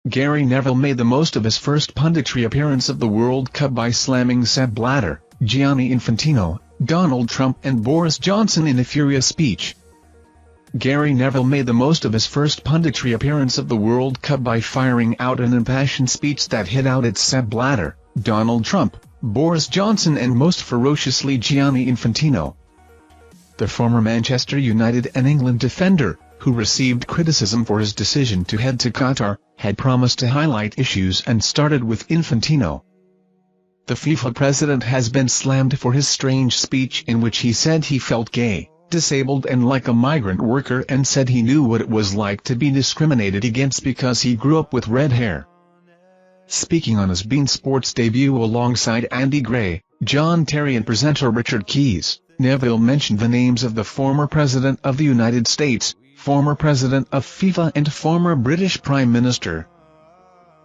Gary Neville made the most of his first punditry appearance of the World Cup by slamming Sepp Blatter, Gianni Infantino, Donald Trump and Boris Johnson in a furious speech. Gary Neville made the most of his first punditry appearance of the World Cup by firing out an impassioned speech that hit out at Sepp Blatter, Donald Trump, Boris Johnson and most ferociously Gianni Infantino. The former Manchester United and England defender, who received criticism for his decision to head to Qatar, had promised to highlight issues and started with Infantino. The FIFA president has been slammed for his strange speech in which he said he felt gay, disabled and like a migrant worker, and said he knew what it was like to be discriminated against because he grew up with red hair. Speaking on his beIN Sports debut alongside Andy Gray, John Terry and presenter Richard Keys, Neville mentioned the names of the former President of the United States, former President of FIFA and former British Prime Minister.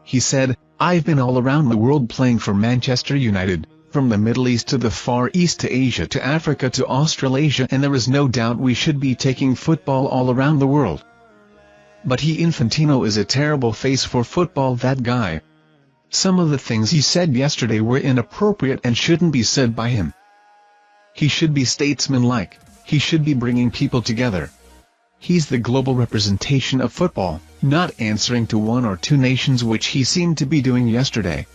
He said, "I've been all around the world playing for Manchester United, from the Middle East to the Far East to Asia to Africa to Australasia, and there is no doubt we should be taking football all around the world. But Infantino is a terrible face for football, that guy. Some of the things he said yesterday were inappropriate and shouldn't be said by him. He should be statesmanlike, he should be bringing people together. He's the global representation of football, not answering to one or two nations which he seemed to be doing yesterday.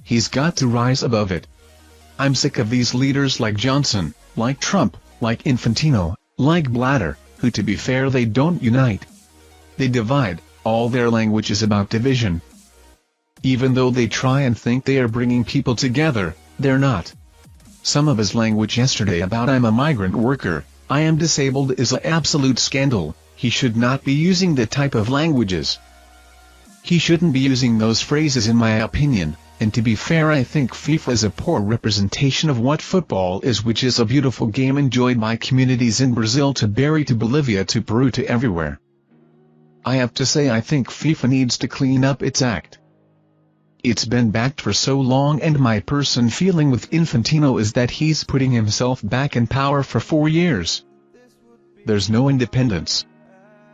He's got to rise above it. I'm sick of these leaders like Johnson, like Trump, like Infantino, like Blatter, who to be fair they don't unite. They divide, all their language is about division. Even though they try and think they are bringing people together, they're not. Some of his language yesterday about I'm a migrant worker, I am disabled is an absolute scandal. He should not be using that type of languages. He shouldn't be using those phrases in my opinion, and to be fair I think FIFA is a poor representation of what football is, which is a beautiful game enjoyed by communities in Brazil to Bari to Bolivia to Peru to everywhere. I have to say I think FIFA needs to clean up its act. It's been backed for so long, and my personal feeling with Infantino is that he's putting himself back in power for 4 years. There's no independence.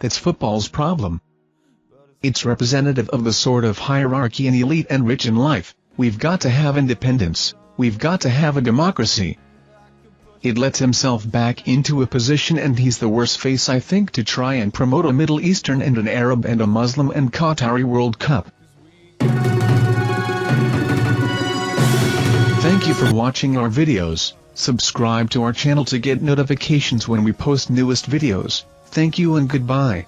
That's football's problem. It's representative of the sort of hierarchy and elite and rich in life. We've got to have independence, we've got to have a democracy. It lets himself back into a position, and he's the worst face I think to try and promote a Middle Eastern and an Arab and a Muslim and Qatari World Cup. Thank you for watching our videos. Subscribe to our channel to get notifications when we post newest videos. Thank you and goodbye.